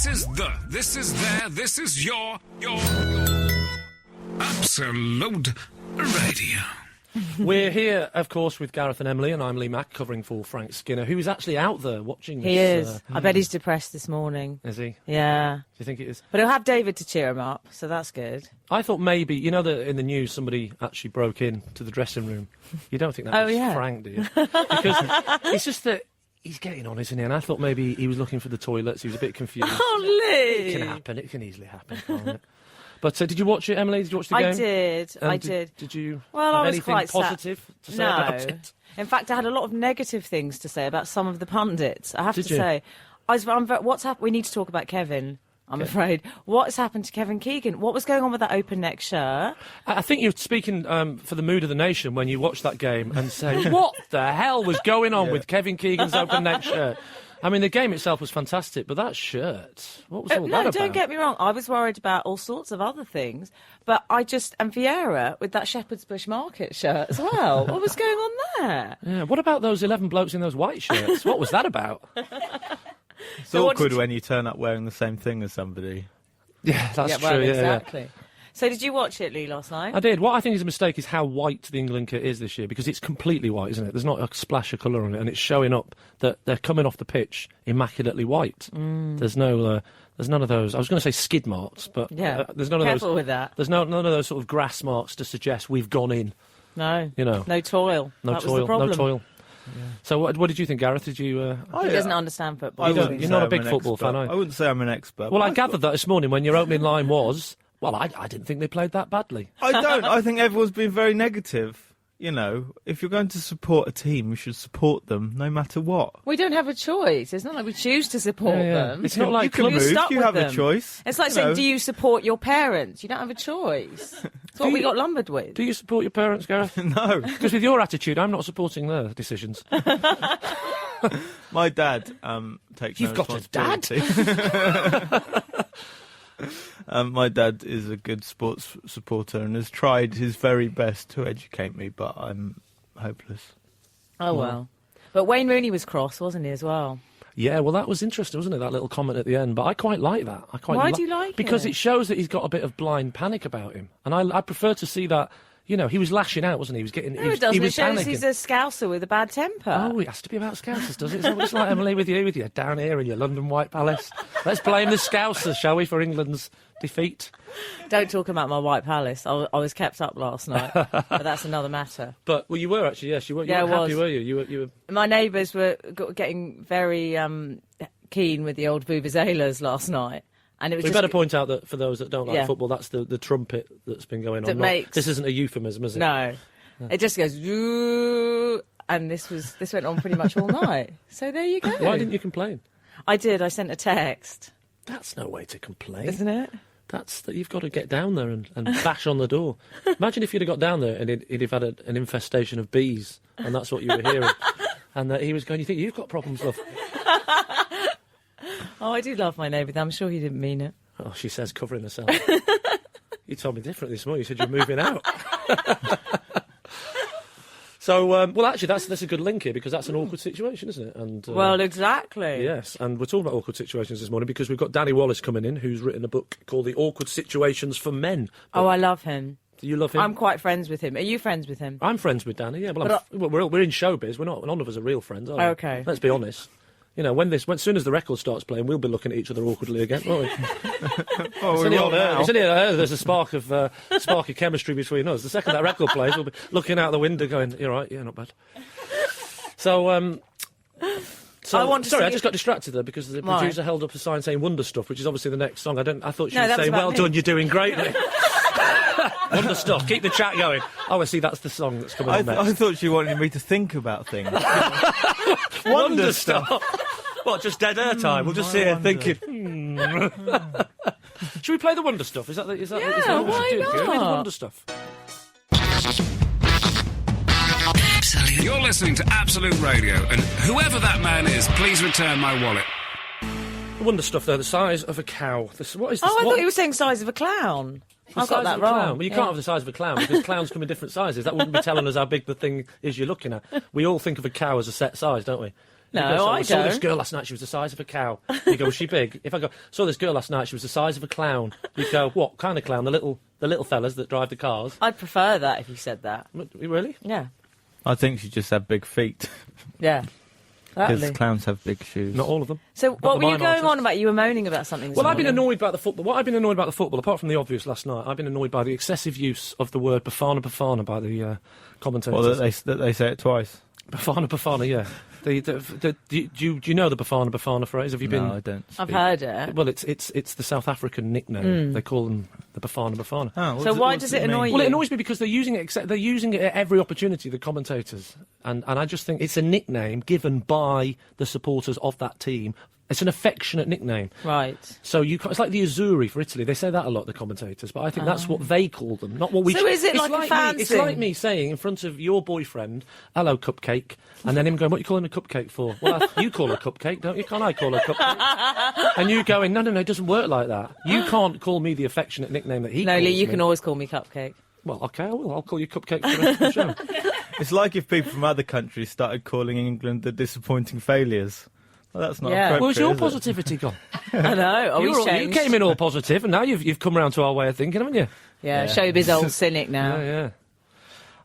This is their, this is your Absolute Radio. We're here, of course, with Gareth and Emily, and I'm Lee Mack, covering for Frank Skinner, who is actually out there watching He is. I bet he's depressed this morning. Is he? Yeah. Do you think it is? But he'll have David to cheer him up, so that's good. I thought maybe, you know that in the news somebody actually broke in to the dressing room. You don't think that was Frank, do you? Because it's just that he's getting on, isn't he? And I thought maybe he was looking for the toilets. He was a bit confused. Oh, Lee! It can happen. It can easily happen, can't it? But did you watch it, Emily? Did you watch the game? I did. Did you have anything quite positive to say about it? In fact, I had a lot of negative things to say about some of the pundits, I have to Did you? say. What's happened? We need to talk about Kevin, I'm afraid. What's happened to Kevin Keegan? What was going on with that open neck shirt? I think you're speaking for the mood of the nation when you watch that game and say, what the hell was going on with Kevin Keegan's open neck shirt? I mean, the game itself was fantastic, but that shirt, what was all that about? No, don't get me wrong. I was worried about all sorts of other things, but and Vieira with that Shepherd's Bush Market shirt as well. What was going on there? Yeah, what about those 11 blokes in those white shirts? What was that about? It's awkward when you turn up wearing the same thing as somebody. Yeah, that's true. Well, yeah, exactly. Yeah. So did you watch it, Lee, last night? I did. What I think is a mistake is how white the England kit is this year, because it's completely white, isn't it? There's not a splash of colour on it, and it's showing up that they're coming off the pitch immaculately white. There's none of those. I was going to say skid marks, but there's none of those. Careful with that. There's none of those sort of grass marks to suggest we've gone in. No. You know. No toil. No that toil. Was the problem. No toil. Yeah. So what did you think, Gareth? Did you? He doesn't understand football. You're not a big football fan, are you? I wouldn't say I'm an expert. Well, I gathered that this morning when your opening line was, well, I didn't think they played that badly. I don't. I think everyone's been very negative. You know, if you're going to support a team, you should support them no matter what. We don't have a choice. It's not like we choose to support them. It's not like you can move. You have a choice. It's like saying, do you support your parents? You don't have a choice. That's what we got lumbered with. Do you support your parents, Gareth? No. Because with your attitude, I'm not supporting their decisions. My dad takes You've no got a dad? responsibility. My dad is a good sports supporter and has tried his very best to educate me, but I'm hopeless. Oh, well. But Wayne Rooney was cross, wasn't he, as well? Yeah, well, that was interesting, wasn't it, that little comment at the end? But I quite like that. Why do you like it? Because it shows that he's got a bit of blind panic about him. And I prefer to see that. You know, he was lashing out, wasn't he? He was getting. No, he was, it doesn't. he was It shows panicking. he's a scouser with a bad temper. Oh, it has to be about Scousers, does it? Is that what it's like, Emily, with you down here in your London White Palace? Let's blame the Scousers, shall we, for England's defeat? Don't talk about my White Palace. I was kept up last night, but that's another matter. But well, you were actually, yes, you were. You Yeah, were I happy, was. were you? You were. My neighbours were getting very keen with the old vuvuzelas last night. And it was We just better point out that for those that don't like football, that's the trumpet that's been going on. This isn't a euphemism, is it? No. It just goes, "Yoo," and this went on pretty much all night. So there you go. Why didn't you complain? I did. I sent a text. That's no way to complain. Isn't it? That's that you've got to get down there and bash on the door. Imagine if you'd have got down there and he'd have had an infestation of bees, and that's what you were hearing. And that he was going, you think you've got problems, love? Oh, I do love my neighbour. I'm sure he didn't mean it. Oh, she says, covering herself. You told me different this morning. You said you're moving out. So, well, actually, that's a good link here, because that's an awkward situation, isn't it? And well, exactly. Yes, and we're talking about awkward situations this morning because we've got Danny Wallace coming in, who's written a book called The Awkward Situations for Men. Oh, I love him. Do you love him? I'm quite friends with him. Are you friends with him? I'm friends with Danny, yeah. Well, we're in showbiz. None of us are real friends, are we? Okay. Let's be honest. You know, when soon as the record starts playing, we'll be looking at each other awkwardly again, won't we? It's only there's a spark of chemistry between us. The second that record plays, we'll be looking out the window going, "You're right, yeah, not bad." So, I just got distracted there because the producer held up a sign saying "Wonder Stuff," which is obviously the next song. I thought she was saying, "Well done, you're doing great." Wonder Stuff, keep the chat going. Oh, I see, that's the song that's coming on next. I thought she wanted me to think about things. Wonder Stuff. What, just dead air time? We'll just sit here thinking. Should we play the Wonder Stuff? Is that what we should do? Not? Play the Wonder Stuff. Absolute. You're listening to Absolute Radio, and whoever that man is, please return my wallet. The Wonder Stuff, though, the size of a cow. What is this? Oh, I thought you were saying size of a clown. I got that wrong. Well, you can't have the size of a clown because clowns come in different sizes. That wouldn't be telling us how big the thing is you're looking at. We all think of a cow as a set size, don't we? No, You go, I saw this don't. girl last night, she was the size of a cow. You go, was she big? If I go, saw this girl last night, she was the size of a clown. You go, what kind of clown? The little fellas that drive the cars. I'd prefer that if you said that. Really? Yeah. I think she just had big feet. Yeah. Because Totally. clowns have big shoes. Not all of them. So what were you mime going artists. on about? You were moaning about something this Well, I've been morning. annoyed about the football. What I've been annoyed about the football, apart from the obvious last night, I've been annoyed by the excessive use of the word Bafana by the commentators. Well, that they say it twice. Bafana, yeah. Do you know the Bafana phrase? Have you been? No, I don't. I've speak. heard it. Well, it's the South African nickname. They call them the Bafana. Oh, So why does it annoy you? Well, it annoys me because they're using it. They're using it at every opportunity. The commentators, and I just think it's a nickname given by the supporters of that team. It's an affectionate nickname. Right. So it's like the Azzurri for Italy. They say that a lot, the commentators, but I think that's what they call them, not what we. So is it it's like a fan It's thing? like me saying in front of your boyfriend, "Hello, cupcake," and then him going, "What are you calling a cupcake for?" Well, you call her cupcake, don't you? Can't I call her cupcake? And you going, "No, it doesn't work like that. You can't call me the affectionate nickname that he." No, calls Lee, you me." can always call me Cupcake. Well, okay, I will. I'll call you cupcake for the rest of the show. It's like if people from other countries started calling England the disappointing failures. Well, that's not Yeah. appropriate. Where's your is it? positivity gone? I know. Oh, You changed. came in all positive, and now you've come round to our way of thinking, haven't you? Yeah, showbiz old cynic now. Yeah.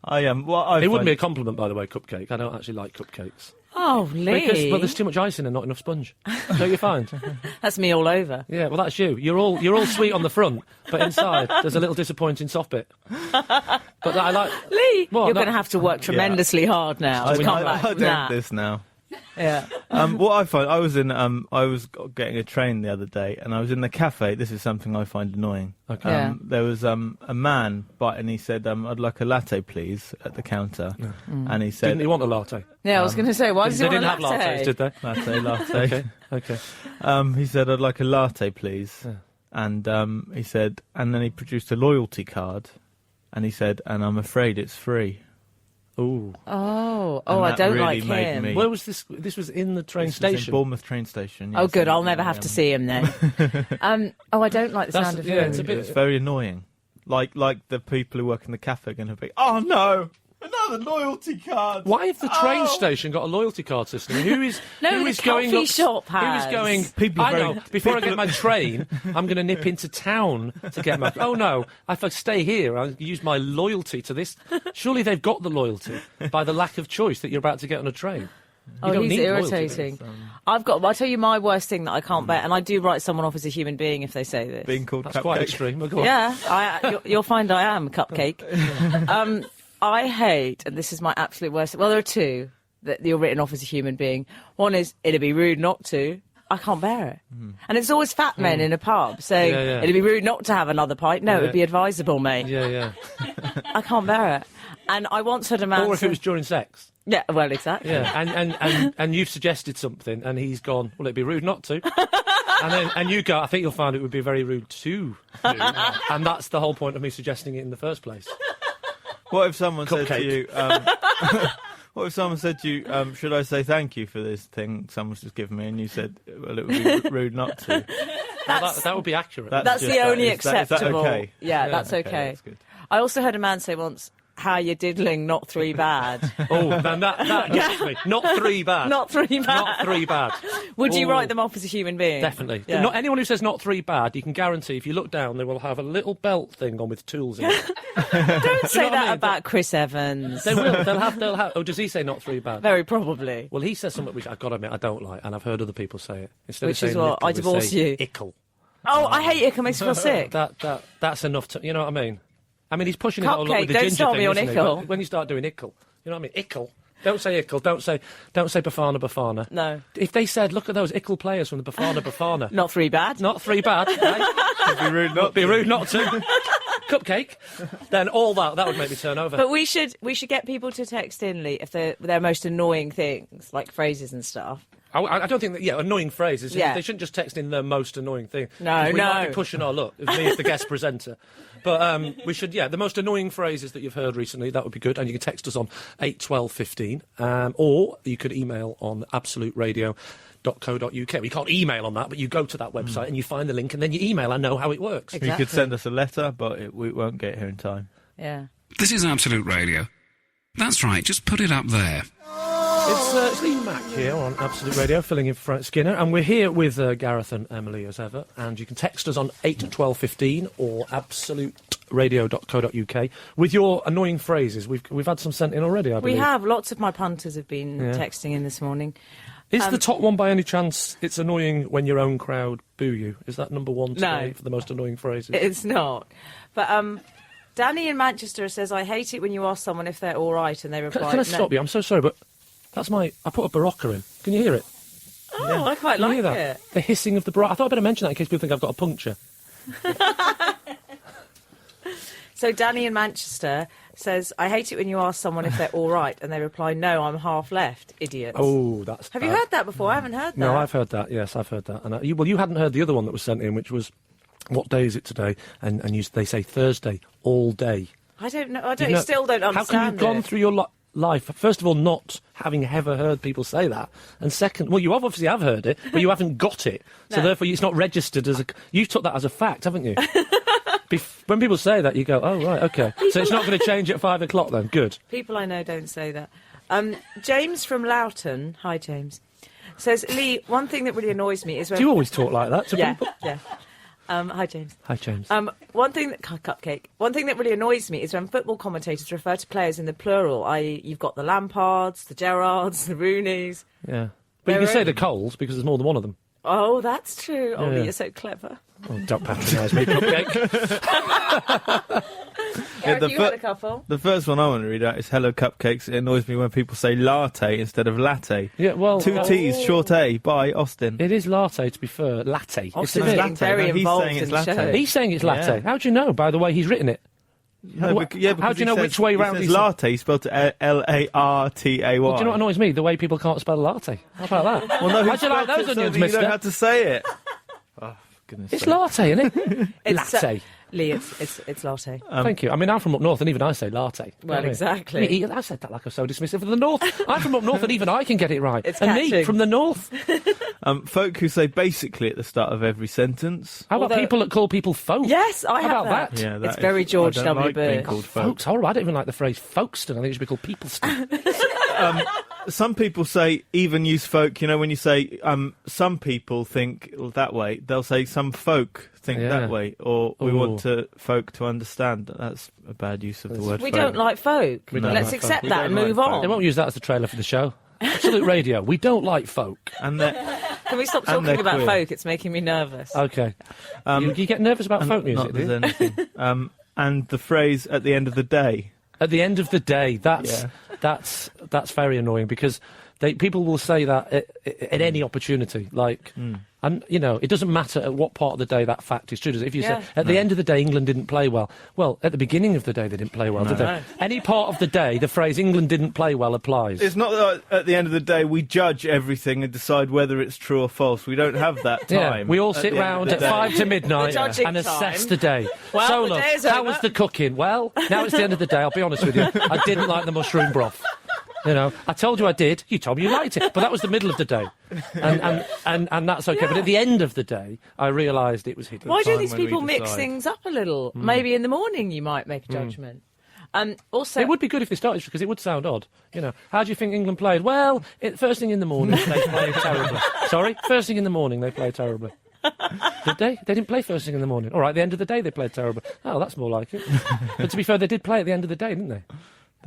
I am. It wouldn't be a compliment, by the way, cupcake. I don't actually like cupcakes. Oh, Lee. Well, there's too much ice in and not enough sponge. Don't you find? That's me all over. Yeah, well, that's you. You're all sweet on the front, but inside there's a little disappointing soft bit. But I like. Lee, What, you're no- going to have to work tremendously hard now to come back I from do that. this now. Yeah. What I find, I was getting a train the other day, and I was in the cafe. This is something I find annoying. Okay. Yeah. There was a man, and he said, "I'd like a latte, please," at the counter, and he said, Didn't he want a latte? Yeah, I was going to say, why does They he want didn't a have latte? lattes, did they? "Latte." Okay. He said, "I'd like a latte, please," and he said, and then he produced a loyalty card, and he said, "And I'm afraid it's free." Ooh. Oh, And I that don't really like made him. me- Where was this? This was in the train This was in station. Bournemouth train station. Oh, yes, good. and, I'll never have to see him then. I don't like the That's- sound of yeah, him. it's a bit- It's very annoying. Like the people who work in the cafe are going to be, "Oh no, another loyalty card." Why have the train station got a loyalty card system? Who is No, who the is going coffee up, shop Who is has. going? People are I very- know. Before I get my train, I'm going to nip into town to get my. Oh no! If I stay here, I'll use my loyalty to this. Surely they've got the loyalty by the lack of choice that you're about to get on a train. Oh, don't he's need loyalty. irritating. I'll tell you my worst thing that I can't bear, and I do write someone off as a human being if they say this. Being called That's quite cupcake. extreme. But go on. Yeah, you'll find I am a cupcake. I hate, and this is my absolute worst. Well, there are two that you're written off as a human being. One is, it'd be rude not to. I can't bear it. And it's always fat men in a pub saying, Yeah. it'd be rude not to have another pint. No, it'd be advisable, mate. Yeah. I can't bear it. And I once heard a man Or if say- it was during sex. Yeah, well, exactly. Yeah, and you've suggested something, and he's gone, well, it'd be rude not to. and you go, I think you'll find it would be very rude to do. And that's the whole point of me suggesting it in the first place. What if someone said to Cupcake. you? What if someone said to you, "Should I say thank you for this thing someone's just given me?" And you said, "Well, it would be rude not to." Well, that would be accurate. That's just the only is that acceptable. okay? Yeah, that's okay. That's good. I also heard a man say once, "How you diddling? Not three bad." Oh, then that gets me. Not three bad. Not three bad. Not three bad. Would you Oh, write them off as a human being? Definitely. Yeah. Not anyone who says not three bad, you can guarantee if you look down, they will have a little belt thing on with tools in it. Don't say what I that mean? about Chris Evans. They will. They'll have. Oh, does he say not three bad? Very probably. Well, he says something which I've got to admit I don't like, and I've heard other people say it. Instead Which of is saying what? ickle, I they divorce say you. Ickle. Oh, I hate it. It makes me feel sick. That's enough to. You know what I mean? I mean, he's pushing it a lot Cupcake, with the don't ginger start thing, me on isn't he? ickle. When you start doing ickle, you know what I mean? Ickle. Don't say ickle. Don't say Bafana. No. If they said, look at those ickle players from the Bafana. Not three bad. Not three bad. Right? It'd be rude not. Be rude not to. Cupcake. Then all that would make me turn over. But we should get people to text in, Lee, if they're their most annoying things, like phrases and stuff. I don't think that, annoying phrases. Yeah. They shouldn't just text in their most annoying thing. No, 'Cause we might no. be pushing our luck, as me as the guest presenter. But we should, the most annoying phrases that you've heard recently, that would be good. And you can text us on 81215. Or you could email on absoluteradio.co.uk. We can't email on that, but you go to that website and you find the link and then you email. I know how it works. Exactly. You could send us a letter, but we won't get here in time. Yeah. This is Absolute Radio. That's right, just put it up there. It's Lee Mack here on Absolute Radio, filling in for Frank Skinner, and we're here with Gareth and Emily as ever, and you can text us on 81215 or absoluteradio.co.uk with your annoying phrases. We've had some sent in already, I believe. We have. Lots of my punters have been texting in this morning. Is the top one by any chance, it's annoying when your own crowd boo you? Is that number one today for the most annoying phrases? It's not. But Danny in Manchester says, I hate it when you ask someone if they're all right and they reply, Can I stop you? I'm so sorry, but that's I put a Barocca in. Can you hear it? Oh, Yeah. I quite Can you like hear that? it. The hissing of the Barocca. I thought I'd better mention that in case people think I've got a puncture. So Danny in Manchester says, I hate it when you ask someone if they're all right and they reply, no, I'm half left, idiots. Oh, that's Have bad. you heard that before? I haven't heard that. No, I've heard that. Yes, I've heard that. And you hadn't heard the other one that was sent in, which was, what day is it today? And they say Thursday all day. I don't know. I still don't understand How can you've gone through your life, first of all, not having ever heard people say that, and second, well, you obviously have heard it, but you haven't got it, so therefore it's not registered as a... You took that as a fact, haven't you? When people say that, you go, oh, right, OK. So it's not going to change at 5 o'clock then? Good. People I know don't say that. James from Loughton, hi James, says, Lee, one thing that really annoys me is when... Do you always talk like that to people? Yeah. Hi James. Hi, James. One thing that really annoys me is when football commentators refer to players in the plural, i.e. you've got the Lampards, the Gerrards, the Rooneys. Yeah. But you can say the Coles because there's more than one of them. Oh, that's true. Oh, Yeah. you're so clever. Oh, don't patronise me, Cupcake. Gareth, you had a couple. The first one I want to read out is Hello Cupcakes. It annoys me when people say latte instead of latte. Yeah, well... Two T's, short A, by Austin. It is latte, to be fair. Latte. Austin's Isn't it? getting very he's involved saying in it's the show. latte. He's saying it's latte. Yeah. How do you know, by the way, he's written it? No, How do you know which way round he's he's... latte, he spelled it L-A-R-T-A-Y. Well, do you know what annoys me? The way people can't spell latte. How about that? Well, no, How do you like those onions, You know mister? how to say it. Oh, goodness It's sake. latte, isn't it? It's, latte. Lee, it's latte. Thank you. I mean, I'm from up north, and even I say latte. Well, exactly. I mean, I said that like I'm so dismissive of the north. I'm from up north, and even I can get it right. It's and me, catching. from the north. Folk who say basically at the start of every sentence. How about Although- people that call people folk? Yes, I How have about that? Yeah, It's very George I don't W. like being Bush. called folk. Folks, horrible. I don't even like the phrase folkston. I think it should be called peopleston. Some people say, even use folk, you know, when you say some people think that way, they'll say some folk think Yeah. that way, or we Ooh. want folk to understand. That's a bad use of the word We folk. don't like folk. We don't Let's like accept folk. We that don't and like move folk. They on. won't use that as the trailer for the show. Absolute Radio. We don't like folk. And they're Can we stop And talking they're about queer. folk? It's making me nervous. Okay. You get nervous about folk music, not do you? there's anything. And the phrase at the end of the day. At the end of the day, that's Yeah. very annoying because people will say that at any opportunity. Like, and you know, it doesn't matter at what part of the day that fact is true. Does it? If you Yeah. say at the end of the day England didn't play well, well, at the beginning of the day they didn't play well, did they? No. Any part of the day, the phrase England didn't play well applies. It's not that at the end of the day we judge everything and decide whether it's true or false. We don't have that Yeah, time. we all at sit the end of round the at day. 5 to midnight The judging and assess time. the day. Well, so, the love, day is how over. was the cooking? Well, now it's the end of the day, I'll be honest with you. I didn't like the mushroom broth. You know, I told you I did. You told me you liked it, but that was the middle of the day, and that's okay. But at the end of the day, I realised it was hidden. Why do time these when we people mix decide. things up a little? Maybe in the morning you might make a judgment. Also, It would be good if they started because it would sound odd. You know, how do you think England played? Well, first thing in the morning they played terribly. Sorry, first thing in the morning they played terribly. Did they? They didn't play first thing in the morning. All right, the end of the day they played terribly. Oh, that's more like it. But to be fair, they did play at the end of the day, didn't they?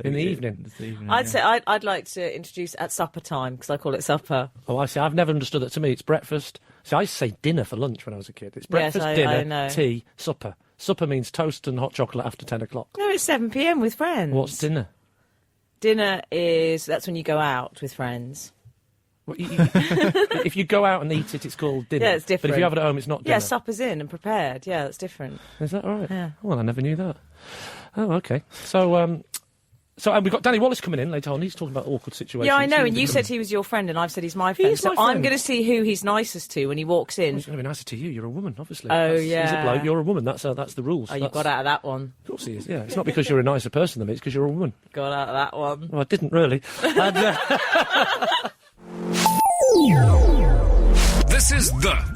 In the evening. This evening, I'd yeah. say I'd like to introduce at supper time because I call it supper. Oh, I see. I've never understood that. To me, it's breakfast. See, I used to say dinner for lunch when I was a kid. It's breakfast, I dinner, know. tea, supper. Supper means toast and hot chocolate after 10 o'clock. No, it's 7 p.m. with friends. What's dinner? Dinner that's when you go out with friends. Well, if you go out and eat it, it's called dinner. Yeah, it's But if different. you have it at home, it's not dinner. Yeah, supper's in and prepared. Yeah, that's different. Is that right? Yeah. Well, I never knew that. Oh, okay. So, and we've got Danny Wallace coming in later on. He's talking about awkward situations. Yeah, I know. He And will you be said he was your friend, and I've said he's my friend. is So my friend. I'm going to see who he's nicest to when he walks in. He's going to be nicer to you. You're a woman, obviously. Oh, He's a yeah. bloke. You're a woman. That's the rules. Oh, you That's- got out of that one. Of course he is. Yeah. It's not because you're a nicer person than me. It's because you're a woman. Got out of that one. Well, I didn't really. And,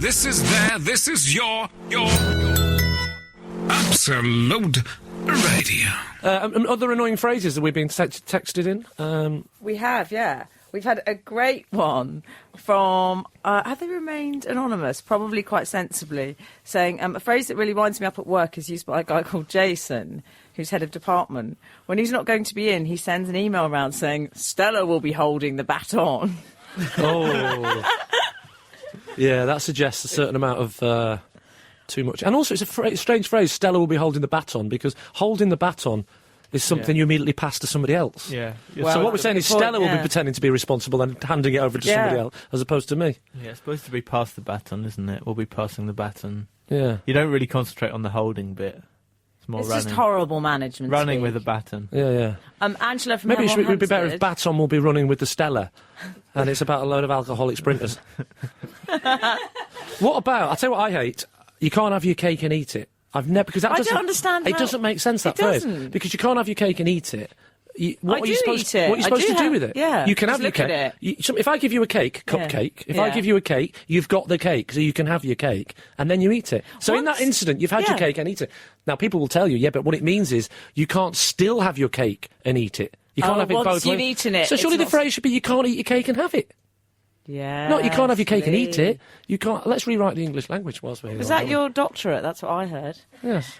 This is your Absolute Radio. other annoying phrases that we've been texted in. We have, yeah. We've had a great one from, have they remained anonymous? Probably quite sensibly, saying, a phrase that really winds me up at work is used by a guy called Jason, who's head of department. When he's not going to be in, he sends an email around saying, Stella will be holding the baton. Oh. Yeah, that suggests a certain amount of too much. And also, it's a strange phrase, Stella will be holding the baton, because holding the baton is something you immediately pass to somebody else. Yeah. So what we're saying is Stella will be pretending to be responsible and handing it over to somebody else, as opposed to me. Yeah, it's supposed to be pass the baton, isn't it? We'll be passing the baton. Yeah. You don't really concentrate on the holding bit. It's more running. It's just horrible management. Running speak. with a baton. Yeah. Angela from Maybe Hemel it would be better if Hempstead. Baton will be running with the Stella, and it's about a load of alcoholic sprinters. What about, I'll tell you what I hate, you can't have your cake and eat it. I've never, because that I doesn't... don't understand It how- doesn't make sense, that It phrase. doesn't. Because you can't have your cake and eat it. What I are you do supposed, eat it. What are you I supposed do to do have- with it? yeah, You can just have your look at cake. If I give you a cake, cupcake, if I Yeah. give you a cake, you've got the cake, so you can have your cake, and then you eat it. So in that Once- incident, you've had your yeah. cake and eat it. Now, people will tell you, yeah, but what it means is you can't still have your cake and eat it. You can't Oh, have it once both you've ways. eaten it, So it's surely the not- phrase should be you can't eat your cake and have it. Yeah. No, you can't have your cake and eat it. You can't. Let's rewrite the English language whilst we're here. Was that your doctorate? That's what I heard. Yes.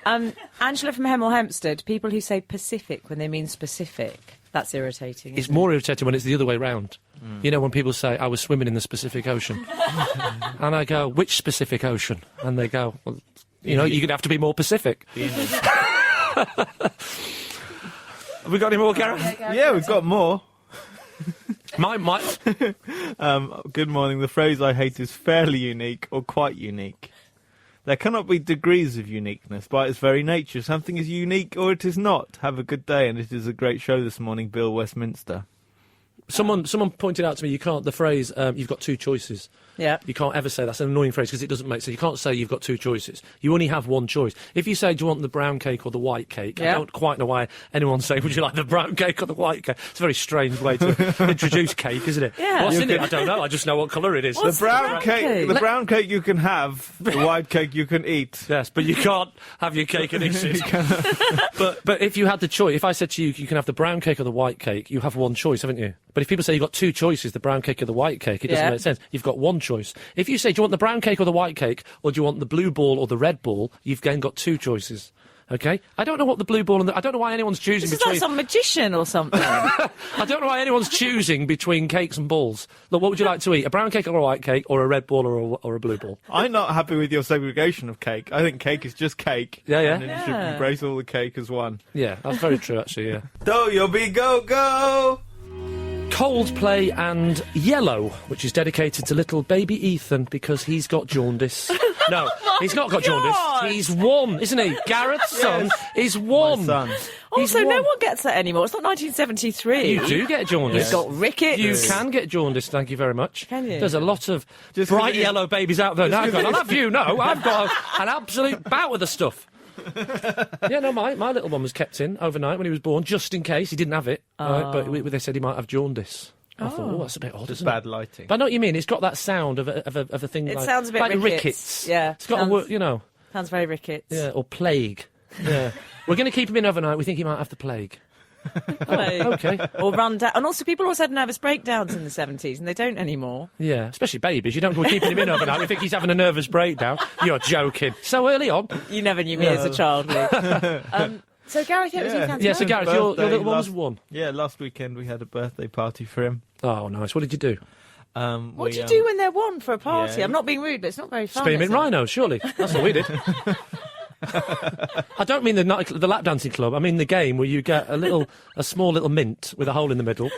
Angela from Hemel Hempstead, people who say Pacific when they mean specific. That's irritating. It's isn't more irritating when it's the other way round. You know, when people say, I was swimming in the Pacific Ocean. And I go, which Pacific Ocean? And they go, well, you know, you're going to have to be more Pacific. Have we got any more, Gareth? Yeah, we've got more. My. Good morning. The phrase I hate is fairly unique or quite unique. There cannot be degrees of uniqueness. By its very nature, something is unique or it is not. Have a good day, and it is a great show this morning, Bill Westminster. Someone pointed out to me, you can't, the phrase, you've got two choices. Yeah. You can't ever say that's an annoying phrase because it doesn't make sense. You can't say you've got two choices. You only have one choice. If you say, do you want the brown cake or the white cake? I don't quite know why anyone's saying, would you like the brown cake or the white cake? It's a very strange way to introduce cake, isn't it? Yeah. What's in it? I don't know. I just know what colour it is. What's The brown cake. The brown cake you can have. The white cake you can eat. Yes, but you can't have your cake and eat it. But if you had the choice, if I said to you, you can have the brown cake or the white cake, you have one choice, haven't you? But if people say you've got two choices, the brown cake or the white cake, it doesn't make sense. You've got one choice. If you say, do you want the brown cake or the white cake, or do you want the blue ball or the red ball, you've then got two choices. Okay? I don't know what the blue ball and I don't know why anyone's choosing This is between... like some magician or something. I don't know why anyone's choosing between cakes and balls. Look, what would you like to eat? A brown cake or a white cake, or a red ball or a blue ball? I'm not happy with your segregation of cake. I think cake is just cake. Yeah. And then you should embrace all the cake as one. Yeah, that's very true, actually, yeah. Do your be go go! Coldplay and Yellow, which is dedicated to little baby Ethan because he's got jaundice. No, he's not got jaundice. He's won, isn't he? Gareth's son is won. My son. Also, He's no won. one gets that anymore. It's not 1973. You do get jaundice. He's got rickets. You can get jaundice, thank you very much. Can you? There's a lot of Just bright 'cause it- yellow babies out there now. I'll have you know, I've got an absolute bout with the stuff. Yeah, no, my little one was kept in overnight when he was born, just in case he didn't have it. Right, but they said he might have jaundice. I thought, oh, that's a bit odd, isn't Bad it? lighting. But I know what you mean. It's got that sound of a thing It like... sounds a bit like rickets. Yeah. It's got a word, you know... Sounds very rickets. Yeah, or plague. Yeah. We're going to keep him in overnight. We think he might have the plague. Okay. Or run down. And also, people always had nervous breakdowns in the 70s, and they don't anymore. Yeah, especially babies. You don't go keeping him in overnight. We think he's having a nervous breakdown. You're joking. So early on. You never knew me as a child, Lee. So, Gareth, it was you fancy. Yeah, so Gareth, your Birthday little one was last- one. Yeah, last weekend we had a birthday party for him. Oh, nice. What did you do? What do you do when they're one for a party? yeah. I'm not being rude, but it's not very fun. Spin him is in it? rhinos, surely. That's what we did. I don't mean the lap dancing club. I mean the game where you get a small little mint with a hole in the middle.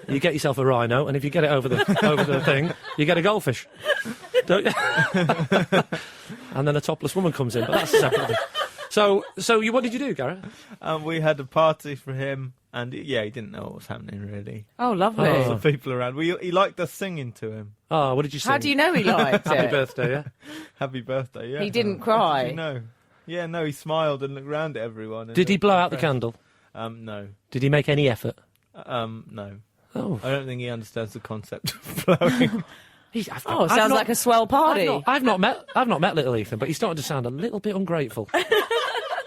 You get yourself a rhino, and if you get it over the thing, you get a goldfish. Don't you? And then a topless woman comes in. But that's a separate thing. So what did you do, Gareth? We had a party for him, and he didn't know what was happening really. Oh, lovely. Oh. Lots of people around. He liked us singing to him. Oh, what did you say? How do you know he liked Happy it? birthday, yeah. Happy birthday, yeah. He didn't How cry? did you know? Yeah, no, he smiled and looked round at everyone. and Did he looked blow out the impressed. candle? No. Did he make any effort? No. Oh. I don't think he understands the concept of blowing. Oh, sounds like a swell party. I've not met little Ethan, but he's starting to sound a little bit ungrateful.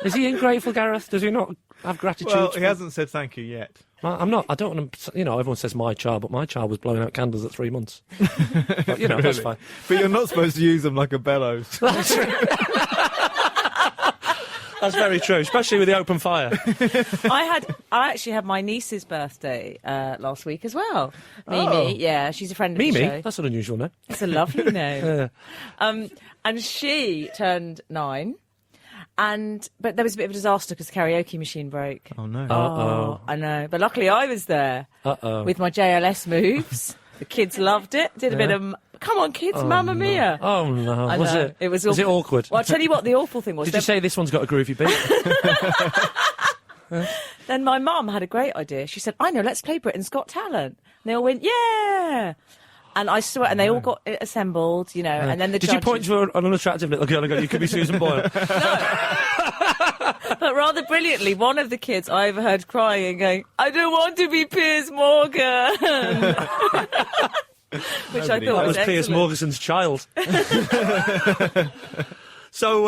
Is he ungrateful, Gareth? Does he not have gratitude? Well, he hasn't said thank you yet. I'm not. I don't want to. Everyone says my child, but my child was blowing out candles at 3 months. But, that's Really? fine. But you're not supposed to use them like a bellows. That's very true, especially with the open fire. I actually had my niece's birthday last week as well. Mimi, yeah, she's a friend of the Mimi? show. That's an unusual name. It's a lovely name. Yeah. And she turned 9. But there was a bit of a disaster because the karaoke machine broke. Oh, no. Oh, I know. But luckily I was there Uh-oh. with my JLS moves. The kids loved it. Did a bit of, come on kids, Mamma Mia. Oh, no. I Was know. it? Was it awkward? Well, I'll tell you what the awful thing was. Did you say this one's got a groovy beat? Then my mum had a great idea. She said, I know, let's play Britain's Got Talent. And they all went, yeah. And I swear, and they all got assembled, and then the Did judges... you point to an unattractive little girl and go, you could be Susan Boyle? But rather brilliantly, one of the kids I overheard crying and going, I don't want to be Piers Morgan. Which I thought That was Piers excellent. Morgan's child. So,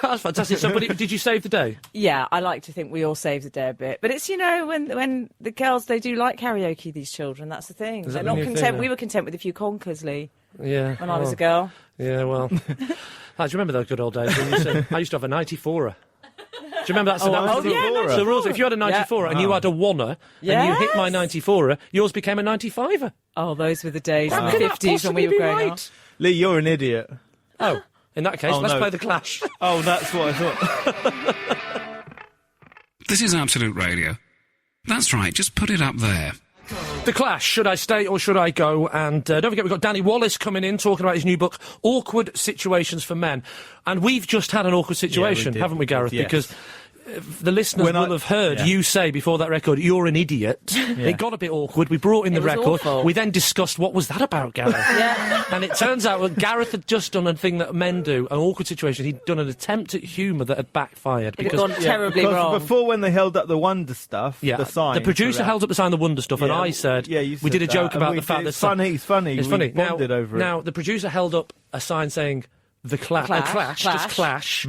that's fantastic. So, but did you save the day? Yeah, I like to think we all save the day a bit. But it's, when the girls, they do like karaoke, these children. That's the thing. Is They're that the not new content. thing, yeah? We were content with a few conkers, Lee, Yeah. when I was a girl. Yeah, well. Do you remember those good old days when I used to have a 94er? Do you remember that? So that was oh, yeah, so the rules. If you had a 94er and you had a wanner and you hit my 94er, yours became a 95er. Oh, those were the days in How the can that 50s when we were possibly be growing right? up. Lee, you're an idiot. Oh, in that case, Oh, let's no. play the Clash. Oh, that's what I thought. This is Absolute Radio. That's right, just put it up there. The Clash, should I stay or should I go? And don't forget, we've got Danny Wallace coming in, talking about his new book, Awkward Situations for Men. And we've just had an awkward situation, did. haven't we, Gareth? Yes. Because the listeners will have heard you say before that record, you're an idiot. It got a bit awkward. We brought in the was record. awful. We then discussed what was that about, Gareth. Yeah. And it turns out that Gareth had just done a thing that men do, an awkward situation. He'd done an attempt at humour that had backfired. It had gone terribly because wrong. before, when they held up the Wonder stuff, the sign. The producer held up the sign, the Wonder stuff, and Yeah, I said, you we did a said joke that, about and the we fact did- that... It's funny. It's We funny. bonded over it. Now, the producer held up a sign saying, the Clash, just Clash.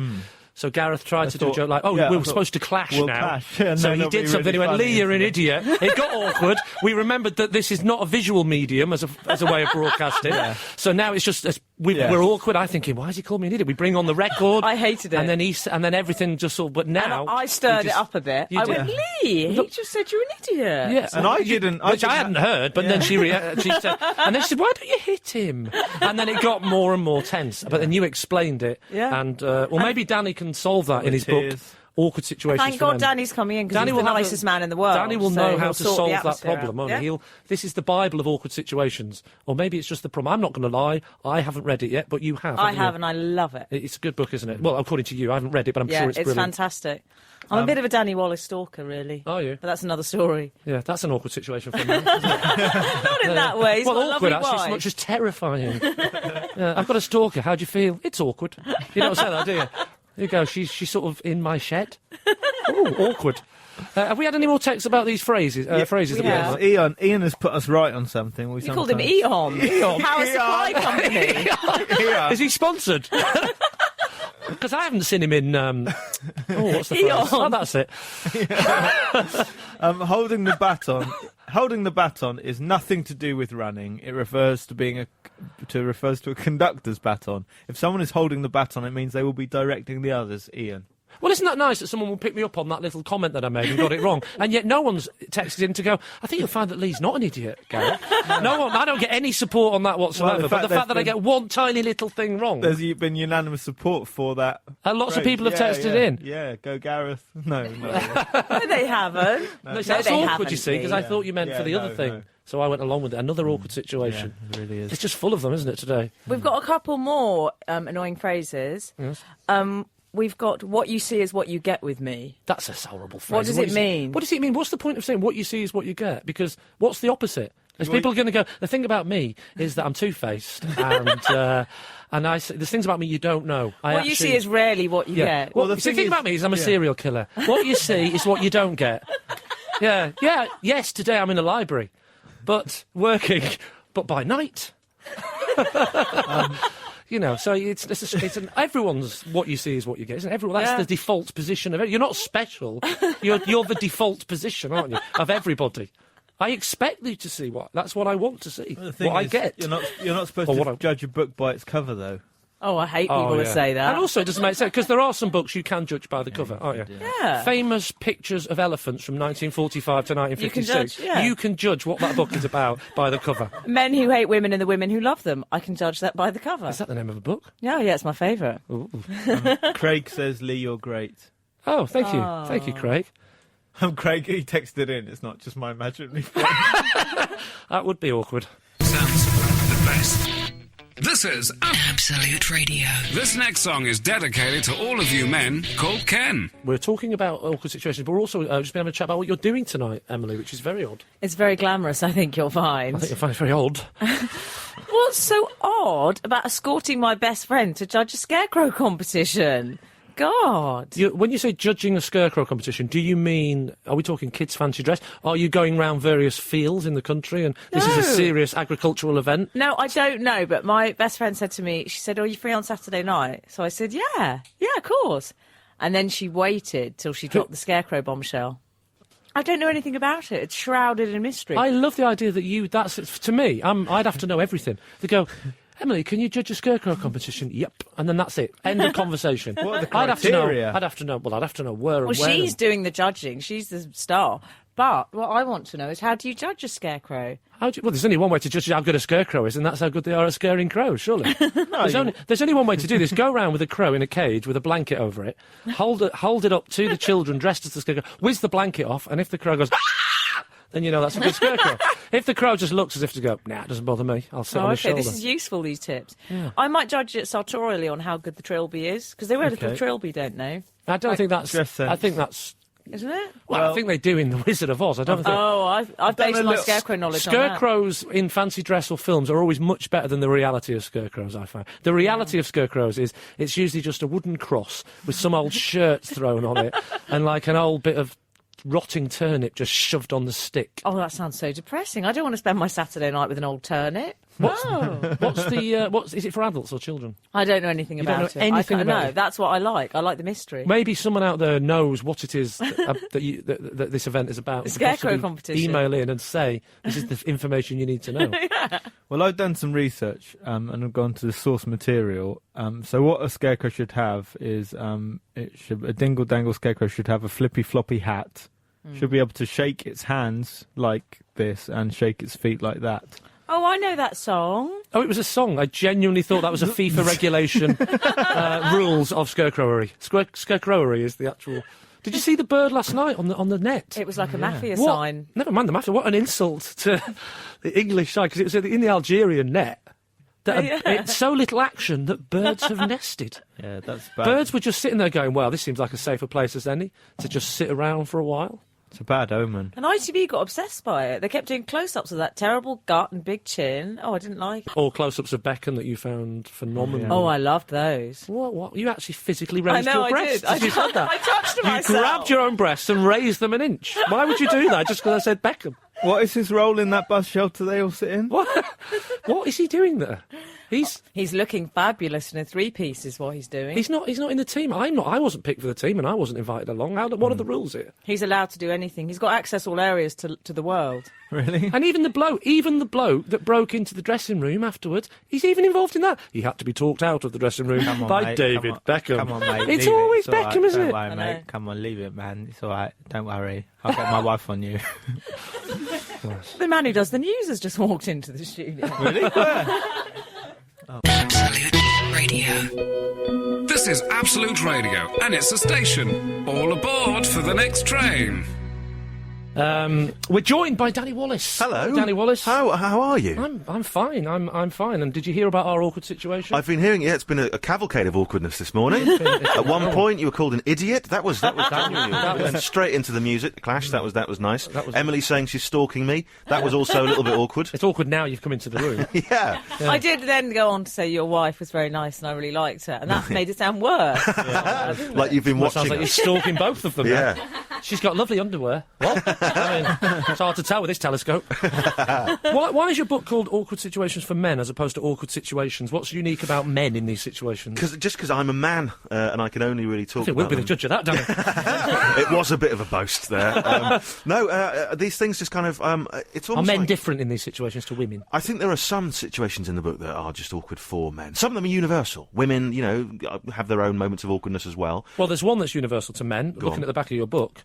So Gareth tried to do a joke like, we were supposed to clash we'll now. clash. And so then he it'll did be something. really He went, funny, Lee, you're an isn't it? idiot. It got awkward. We remembered that this is not a visual medium as a way of broadcasting. So now it's just we're awkward. I'm thinking, why has he called me an idiot? We bring on the record. I hated it. And then everything just sort of. But now And I stirred it up a bit. You I did. went, Lee, he just said you're an idiot. Yeah, And I didn't. Which I hadn't heard, but then she said, and then she said, "Why don't you hit him?" And then it got more and more tense. But then you explained it, and maybe Danny can solve that in his book. Awkward situations. Thank for God men. Danny's coming in because Danny he's the will have nicest man in the world. Danny will so know how he'll to sort solve the that atmosphere problem, out. won't Yeah? he? This is the Bible of awkward situations. Or maybe it's just the problem. I'm not going to lie, I haven't read it yet, but you have. I have, you? and I love it. It's a good book, isn't it? Well, according to you, I haven't read it, but I'm sure it's brilliant. Fantastic. I'm a bit of a Danny Wallace stalker, really. Are you? But that's another story. Yeah, that's an awkward situation for a man, isn't it? Not in that way. He's Well, got a awkward, lovely actually, as wife. much as terrifying. I've got a stalker, how do you feel? It's awkward. You don't say that, do you? There you go, she's sort of in my shed. Ooh, awkward. Have we had any more texts about these phrases? Phrases we that have. we have? Ian has put us right on something. You called him Eon. Power supply company. Is he sponsored? Because I haven't seen him in. What's the Eon. phrase? Oh, that's it. Holding the baton. Holding the baton is nothing to do with running. It refers to refers to a conductor's baton. If someone is holding the baton, it means they will be directing the others. Ian. Well, isn't that nice that someone will pick me up on that little comment that I made and got it wrong? And yet no one's texted in to go, I think you'll find that Lee's not an idiot, Gary. No one, I don't get any support on that whatsoever. But the fact that I get one tiny little thing wrong. There's been unanimous support for that. And lots of phrase. people have texted in. Yeah, go Gareth. No. No, they haven't. No, that's they awkward, haven't, you see, because I thought you meant for the other thing. No. So I went along with it. Another awkward situation. Yeah, it really is. It's just full of them, isn't it, today? We've got a couple more annoying phrases. Yes. We've got what you see is what you get with me. That's a horrible phrase. What does it mean? What does it mean? What's the point of saying what you see is what you get? Because what's the opposite? Is people going to go, the thing about me is that I'm two-faced and there's things about me you don't know. What you see is rarely what you get. Well, the thing about me is I'm a serial killer. What you see is what you don't get. Yes, today I'm in a library, but working, but by night. You know, so everyone's what you see is what you get, isn't it? Everyone, that's the default position of it. You're not special. You're the default position, aren't you, of everybody? I expect you to see that's what I want to see. Well, what I get. You're not supposed to judge a book by its cover, though. Oh, I hate people that say that. And also, it doesn't make sense, because there are some books you can judge by the cover, aren't you? Yeah. Famous pictures of elephants from 1945 to 1956. You can judge what that book is about by the cover. Men who hate women and the women who love them. I can judge that by the cover. Is that the name of a book? Yeah, it's my favourite. Craig says, Lee, you're great. Oh, thank you. Thank you, Craig. Craig, he texted in. It's not just my imaginary friend. That would be awkward. Sounds the best. This is Absolute Radio. This next song is dedicated to all of you men called Ken. We're talking about awkward situations, but we're also just been having a chat about what you're doing tonight, Emily, which is very odd. It's very glamorous, I think you'll find. I think you'll find it very odd. What's so odd about escorting my best friend to judge a scarecrow competition? God. When you say judging a scarecrow competition, do you mean, are we talking kids' fancy dress? Are you going round various fields in the country and this is a serious agricultural event? No, I don't know, but my best friend said to me, she said, are you free on Saturday night? So I said, yeah, of course. And then she waited till she dropped the scarecrow bombshell. I don't know anything about it. It's shrouded in mystery. I love the idea that to me, I'd have to know everything. They go, Emily, can you judge a scarecrow competition? Yep. And then that's it. End of conversation. What are the criteria? I'd have to know where and Well, when. she's doing the judging. She's the star. But what I want to know is, how do you judge a scarecrow? Well, there's only one way to judge how good a scarecrow is, and that's how good they are at scaring crows, surely. There's only one way to do this. Go around with a crow in a cage with a blanket over it, hold it up to the children dressed as the scarecrow, whiz the blanket off, and if the crow goes, ah! Then you know that's a good scarecrow. If the crow just looks as if to go, nah, it doesn't bother me, I'll sit on his shoulder. This is useful, these tips. Yeah. I might judge it sartorially on how good the trilby is, because they wear a little trilby, don't they? I don't think that's... I think that's... Isn't it? Well, I think they do in The Wizard of Oz. I don't think... Oh, I've based my scarecrow knowledge on that. Scarecrows in fancy dress or films are always much better than the reality of scarecrows, I find. The reality of scarecrows is it's usually just a wooden cross with some old shirts thrown on it and like an old bit of rotting turnip just shoved on the stick. Oh, that sounds so depressing. I don't want to spend my Saturday night with an old turnip. Is it for adults or children? I don't know anything about it. No, that's what I like. I like the mystery. Maybe someone out there knows what it is that this event is about. The scarecrow competition. Email in and say, this is the information you need to know. Yeah. Well, I've done some research and I've gone to the source material. So what a scarecrow should have is a dingle-dangle scarecrow should have a flippy-floppy hat, should be able to shake its hands like this and shake its feet like that. Oh, I know that song. Oh, it was a song. I genuinely thought that was a FIFA regulation rules of scarecrowery. Scarecrowery is the actual... Did you see the bird last night on the net? It was like a mafia sign. Never mind the mafia. What an insult to the English side, because it was in the Algerian net. It's so little action that birds have nested. Yeah, that's bad. Birds were just sitting there going, well, this seems like a safer place as any, to just sit around for a while. It's a bad omen. And ITV got obsessed by it. They kept doing close-ups of that terrible gut and big chin. Oh, I didn't like it. Or close-ups of Beckham that you found phenomenal. Oh, I loved those. What? You actually physically raised your breasts? I did. You said that? I touched myself. You grabbed your own breasts and raised them an inch. Why would you do that just because I said Beckham? What is his role in that bus shelter they all sit in? What is he doing there? He's looking fabulous in a three-piece is what he's doing. He's not in the team. I'm not. I wasn't picked for the team and I wasn't invited along. What are the rules here? He's allowed to do anything. He's got access all areas to the world. Really? And even the bloke that broke into the dressing room afterwards, he's even involved in that. He had to be talked out of the dressing room by David Beckham. Come on, mate. It's always Beckham, right. isn't it? Don't worry, mate. Come on, leave it, man. It's all right. Don't worry. I'll get my wife on you. The man who does the news has just walked into the studio. Really? Where? Absolute Radio. This is Absolute Radio, and it's a station. All aboard for the next train. We're joined by Danny Wallace. Hello, Danny Wallace. How are you? I'm fine. I'm fine. And did you hear about our awkward situation? I've been hearing. Yeah, it's been a cavalcade of awkwardness this morning. At one point, you were called an idiot. That was Daniel. You went straight into the music, the Clash. That was nice. Emily saying she's stalking me. That was also a little bit awkward. It's awkward now you've come into the room. Yeah. I did then go on to say your wife was very nice and I really liked her, and that made it sound worse. Like you've been watching. Sounds like you're stalking both of them. Yeah. She's got lovely underwear. What? I mean, it's hard to tell with this telescope. Why is your book called Awkward Situations for Men as opposed to Awkward Situations? What's unique about men in these situations? Because I'm a man, and I can only really talk I think about we'll be the judge of that, Danny. It was a bit of a boast there. These things just kind of... it's Are almost men like, different in these situations to women? I think there are some situations in the book that are just awkward for men. Some of them are universal. Women, have their own moments of awkwardness as well. Well, there's one that's universal to men. Go Looking on. at the back of your book,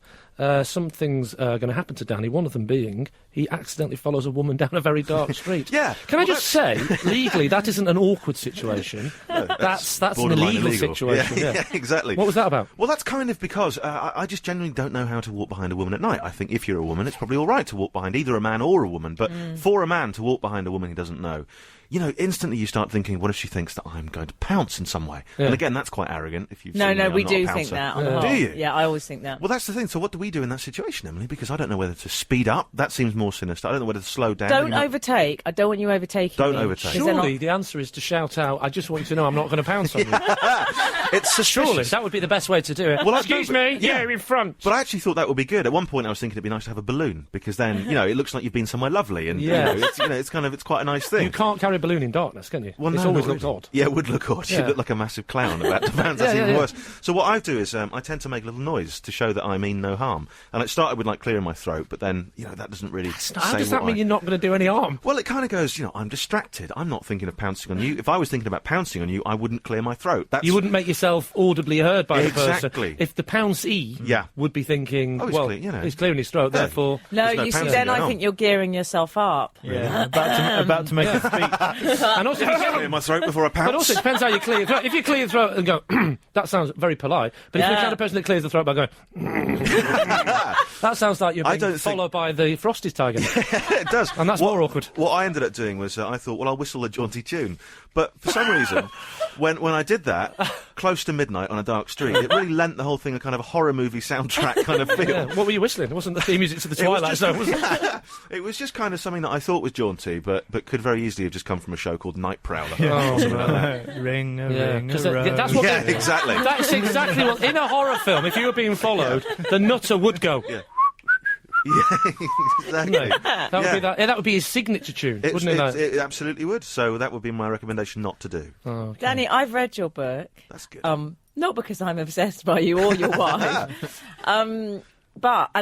some things are going to happen to Danny. One of them being he accidentally follows a woman down a very dark street. Yeah. Can I just say, legally, that isn't an awkward situation. No, that's an borderline illegal situation. Yeah, exactly. What was that about? Well, that's kind of because I just genuinely don't know how to walk behind a woman at night. I think if you're a woman, it's probably all right to walk behind either a man or a woman. But for a man to walk behind a woman he doesn't know, instantly you start thinking, what if she thinks that I'm going to pounce in some way? Yeah. And again, that's quite arrogant. If you've No, seen me, I'm we not a do pouncer. think that. On the Do whole. you? Yeah, I always think that. Well, that's the thing. So what do we do in that situation, Emily? Because I don't know whether to speed up. That seems more sinister. I don't know whether to slow down. Don't overtake. I don't want you overtaking Don't me, overtake. 'cause then Surely the answer is to shout out, I just want you to know I'm not going to pounce on you. It's suspicious. Surely, that would be the best way to do it. Well, Excuse me, you're in front. But I actually thought that would be good. At one point, I was thinking it'd be nice to have a balloon because then, it looks like you've been somewhere lovely, and Yeah. it's quite a nice thing. You can't carry a balloon in darkness, can you? Well, It's no, always not looks really. odd. Yeah, it would look odd. Yeah. You'd look like a massive clown about to bounce. That's Yeah, even yeah. worse. So what I do is I tend to make a little noise to show that I mean no harm. And it started with clearing my throat, but then that doesn't really. How does that mean you're not going to do any harm? Well, it kind of goes. I'm distracted. I'm not thinking of pouncing on you. If I was thinking about pouncing on you, I wouldn't clear my throat. You wouldn't make yourself audibly heard by the Exactly. person. If the pouncee Yeah. would be thinking, Oh, he's clearing his throat, Yeah. therefore... No, There's no you see, pouncing then going I on. think you're gearing yourself up. Yeah, about to make a speech. And also, clear my throat before I pounce. but also, it depends how you clear your throat. If you clear your throat and go, that sounds very polite, but if you're the kind of person that clears the throat by going, that sounds like you're I being don't think- followed by the Frosties tiger. It does. And that's more awkward. What I ended up doing was I thought, well, I'll whistle a jaunty tune. But for some reason, when I did that, close to midnight on a dark street, it really lent the whole thing a kind of a horror movie soundtrack kind of feel. Yeah, what were you whistling? It wasn't the theme music to the It was Twilight just- Zone, was it? It was just kind of something that I thought was jaunty, but could very easily have just come from a show called Night Prowler. Oh, Something like that. Ring a Yeah, ring 'cause a that's rose. what Yeah, they- exactly. That's exactly what... In a horror film, if you were being followed, the nutter would go... Yeah. Yeah, exactly. That would be his signature tune, wouldn't it? It absolutely would. So that would be my recommendation not to do. Oh, okay. Danny, I've read your book. That's good. Not because I'm obsessed by you or your wife. And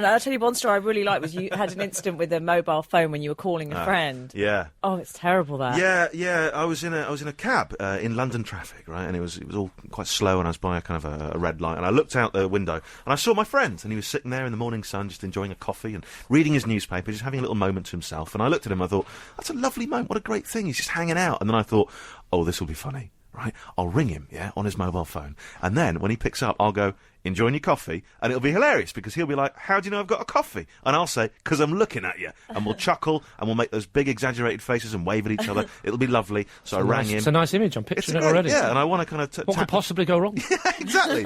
I'll tell you one story I really liked was you had an incident with a mobile phone when you were calling a friend. Yeah. Oh, it's terrible that. Yeah. I was in a cab in London traffic, right, and it was all quite slow, and I was by a kind of a red light, and I looked out the window, and I saw my friend, and he was sitting there in the morning sun, just enjoying a coffee and reading his newspaper, just having a little moment to himself. And I looked at him, I thought, that's a lovely moment, what a great thing. He's just hanging out, and then I thought, oh, this will be funny. Right, I'll ring him, on his mobile phone. And then, when he picks up, I'll go, enjoying your coffee? And it'll be hilarious, because he'll be like, how do you know I've got a coffee? And I'll say, because I'm looking at you. And we'll chuckle, and we'll make those big exaggerated faces and wave at each other. It'll be lovely. So I rang him. It's a nice image. I'm It's picturing it great, already. yeah, and I want to kind of What could possibly go wrong? exactly.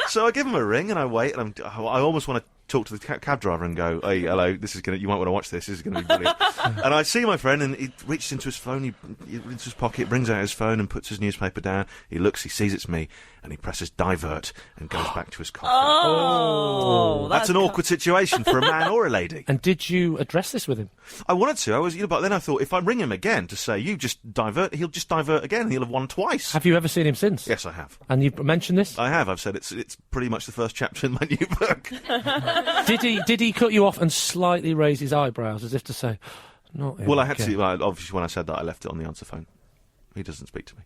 So I give him a ring, and I wait, and I almost want to talk to the cab driver and go, hey, hello, you might want to watch this is going to be brilliant. And I see my friend, and he reaches into his phone, he into his pocket, brings out his phone and puts his newspaper down. He looks, he sees it's me, and he presses divert and goes back to his coffee. Oh, That's an awkward situation for a man or a lady. And did you address this with him? I wanted to, but then I thought if I ring him again to say, you just divert, he'll just divert again, and he'll have won twice. Have you ever seen him since? Yes, I have. And you mentioned this? I have. I've said it's pretty much the first chapter in my new book. Did he cut you off and slightly raise his eyebrows as if to say, not him Well, I had again? to. Obviously, when I said that, I left it on the answer phone. He doesn't speak to me.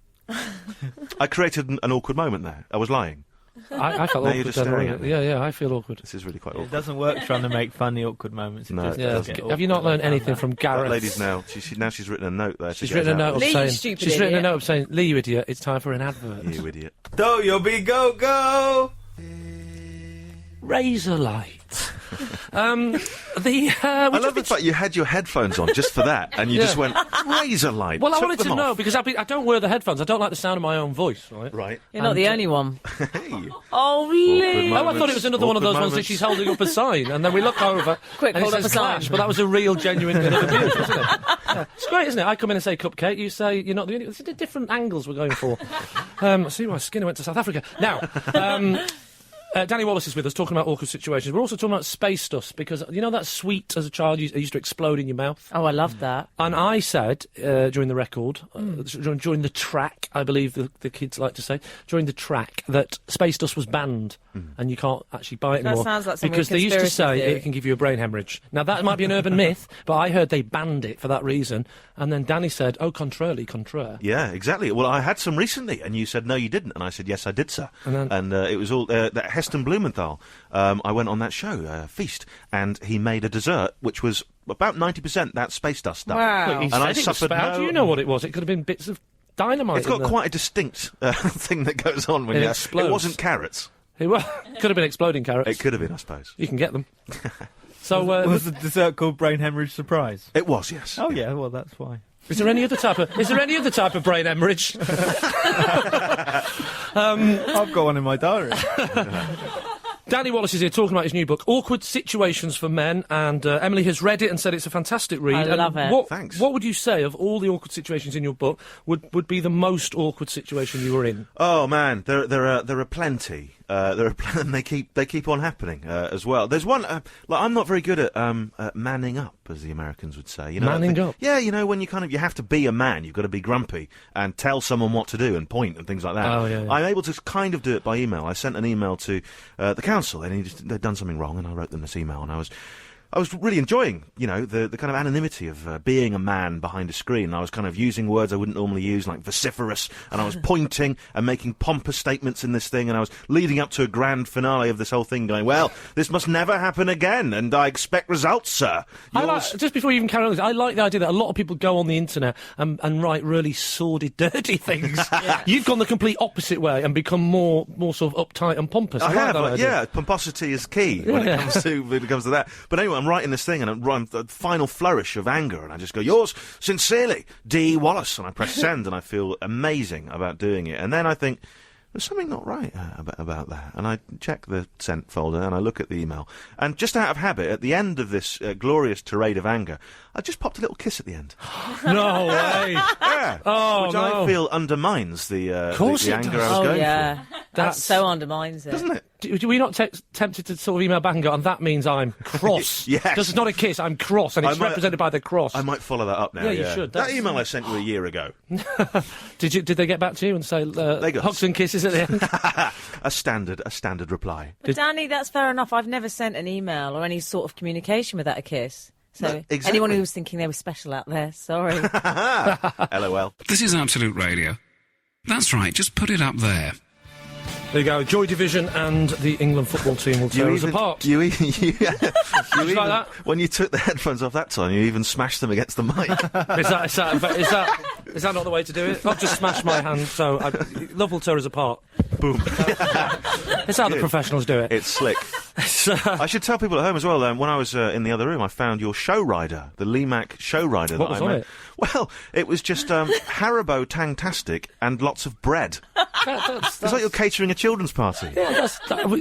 I created an awkward moment there. I was lying. I felt Now awkward. you're just then, staring wasn't at it? me. Yeah, I feel awkward. This is really quite It awkward. doesn't work trying to make funny, awkward moments. It No, just it Yeah. does doesn't. get Have you not learned anything from That Gareth? lady's now. Now she's written a note there. to She's get us written a out. note of Lee, you saying. stupid She's written a idiot. note of saying, Lee, you idiot, it's time for an advert. You idiot. Do your big go. Razor light. I love the fact you had your headphones on just for that, and you just went razor light. Well, I took wanted to them know off. because I don't wear the headphones. I don't like the sound of my own voice. Right. Right. You're not the only one. Hey. Oh, Lee. Oh, I thought it was another one of those ones that she's holding up a sign, and then we look over. Quick, and hold it up says a sign. Clash, but that was a real, genuine bit of abuse, wasn't it? Yeah. It's great, isn't it? I come in and say cupcake. You say you're not the only. It's the different angles we're going for. I see why Skinner went to South Africa. Now, Danny Wallace is with us, talking about awkward situations. We're also talking about space dust, because you know that sweet as a child used to explode in your mouth? Oh, I loved that. And I said, during the record, during the track, I believe the kids like to say, during the track, that space dust was banned, and you can't actually buy it anymore. That sounds like some because they used to say it can give you a brain hemorrhage. Now, that might be an urban myth, but I heard they banned it for that reason. And then Danny said, oh, contraire. Yeah, exactly. Well, I had some recently, and you said, no, you didn't. And I said, yes, I did, sir. And it was all that Heston Blumenthal. I went on that show, Feast, and he made a dessert which was about 90% that space dust stuff. Wow. And I suffered How do you know what it was? It could have been bits of dynamite. It's got quite a distinct thing that goes on when it you... explodes. It wasn't carrots. It could have been exploding carrots. It could have been, I suppose. You can get them. So, was the dessert called brain hemorrhage surprise? It was, yes. Oh, yeah, well, that's why. Is there any other type of brain hemorrhage? I've got one in my diary. Danny Wallace is here talking about his new book, Awkward Situations for Men, and Emily has read it and said it's a fantastic read. I love it. Thanks. What would you say of all the awkward situations in your book would be the most awkward situation you were in? Oh man, there are plenty. And they keep on happening as well. There's one. I'm not very good at manning up, as the Americans would say. You know, manning up. Yeah, you know, when you have to be a man, you've got to be grumpy and tell someone what to do and point and things like that. Oh, yeah. I'm able to kind of do it by email. I sent an email to the council, and they'd done something wrong, and I wrote them this email, and I was really enjoying, you know, the kind of anonymity of being a man behind a screen. I was kind of using words I wouldn't normally use, like vociferous, and I was pointing and making pompous statements in this thing, and I was leading up to a grand finale of this whole thing going, well, this must never happen again, and I expect results, sir. Just before you even carry on, I like the idea that a lot of people go on the internet and write really sordid, dirty things. Yeah. You've gone the complete opposite way and become more sort of uptight and pompous. I have, that idea. yeah, pomposity is key when it comes to that. But anyway, I'm writing this thing, and I'm the final flourish of anger, and I just go, yours sincerely, D. Wallace, and I press send, and I feel amazing about doing it. And then I think, there's something not right about that. And I check the sent folder, and I look at the email, and just out of habit, at the end of this glorious tirade of anger, I just popped a little kiss at the end. No way! Yeah. Oh, which no. I feel undermines the anger I was going for. That so undermines it. Doesn't it? Were we not tempted to sort of email back and go, and that means I'm cross? Yes. This is not a kiss, I'm cross, and it's represented by the cross. I might follow that up now. Yeah, you should. That email I sent you a year ago. Did they get back to you and say hugs and kisses at the end? a standard reply. But Danny, that's fair enough. I've never sent an email or any sort of communication without a kiss. So No, exactly. anyone who was thinking they were special out there, sorry. LOL. This is Absolute Radio. That's right, just put it up there. There you go. Joy Division and the England football team will tear us apart. You even, like that? When you took the headphones off that time, you even smashed them against the mic. Is that not the way to do it? I've just smashed my hand, so love will tear us apart. Boom. It's how the professionals do it. It's slick. I should tell people at home as well, when I was in the other room, I found your show rider, the Lee Mack show rider. What was on it? Well, it was just Haribo Tangtastic and lots of bread. It's like you're catering a children's party. Yeah,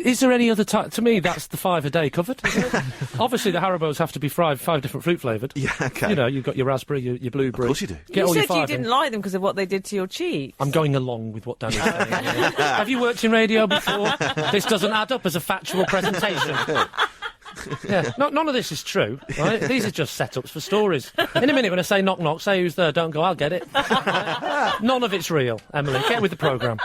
is there any other type? To me, that's the 5 a day covered. Obviously, the Haribos have to be fried 5 different fruit flavoured. Yeah, okay. You know, you've got your raspberry, your blueberry. Of course you do. Get all You your said you 5 didn't in. like them because of what they did to your cheeks. I'm going along with what Danny's saying. Have you worked in radio before? This doesn't add up as a factual presentation. Yeah, none of this is true, right? These are just setups for stories. In a minute, when I say knock knock, say who's there, don't go, I'll get it. None of it's real, Emily. Get with the programme.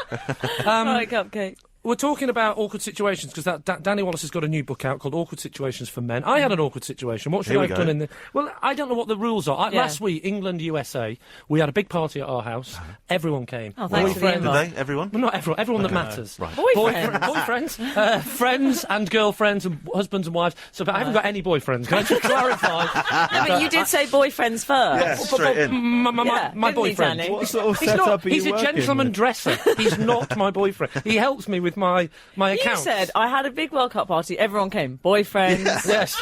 Right, cupcake. We're talking about awkward situations because Danny Wallace has got a new book out called Awkward Situations for Men. I had an awkward situation. What should I have done in the... Well, I don't know what the rules are. Last week, England, USA, we had a big party at our house. Everyone came. Oh, thanks for the invite. Did they? Everyone? Well, not everyone. Everyone that matters. Right. Boyfriends. Friends and girlfriends and husbands and wives. So, but I haven't got any boyfriends. Can I just clarify? No, but you did say boyfriends first. Yeah, straight in. My boyfriend. Danny? What sort of He's setup are you he's a working gentleman with? dresser. He's not my boyfriend. He helps me with my You accounts. said I had a big World Cup party. Everyone came. Boyfriends. Yes.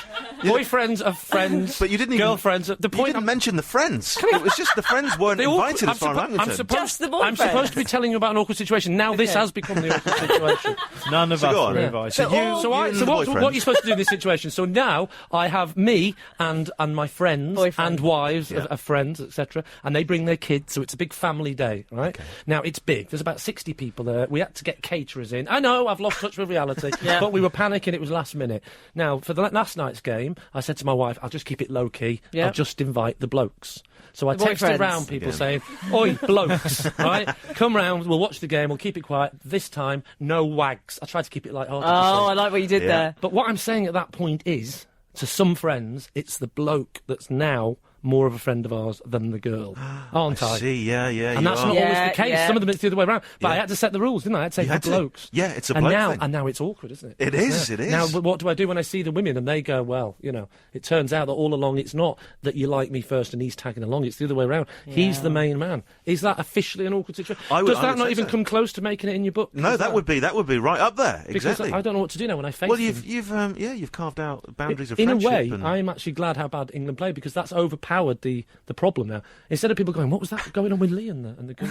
boyfriends of friends, but you didn't girlfriends. The point you didn't mention the friends. It was just the friends weren't invited as far as I'm concerned. Just the boyfriends. I'm supposed to be telling you about an awkward situation. Now this has become the awkward situation. None of us were invited. So what are you supposed to do in this situation? So now I have me and my friends and wives of friends, etc., and they bring their kids, so it's a big family day, right? Okay. Now it's big. There's about 60 people there. We had to get caterers in. I know I've lost touch with reality, but we were panicking. It was last minute. Now for the last night's game, I said to my wife, "I'll just keep it low key. I'll just invite the blokes." So I texted around people saying, "Oi, blokes, right? Come round. We'll watch the game. We'll keep it quiet. This time, no wags." I tried to keep it light-hearted. Oh, I like what you did there. But what I'm saying at that point is, to some friends, it's the bloke that's now more of a friend of ours than the girl, aren't I? See, yeah. And that's not always the case. Yeah. Some of them it's the other way around. But I had to set the rules, didn't I? I had to say the blokes. Yeah, it's a bloke thing. And now it's awkward, isn't it? It is. Now, what do I do when I see the women and they go, well, it turns out that all along it's not that you like me first and he's tagging along, it's the other way around. Yeah. He's the main man. Is that officially an awkward situation? Does that not even come close to making it in your book? No, that would be right up there. Exactly. Because I don't know what to do now when I face Well, you've carved out boundaries of in friendship. In a way, I'm actually glad how bad England played, because that's overpowered the problem now. Instead of people going, what was that going on with Lee and the good?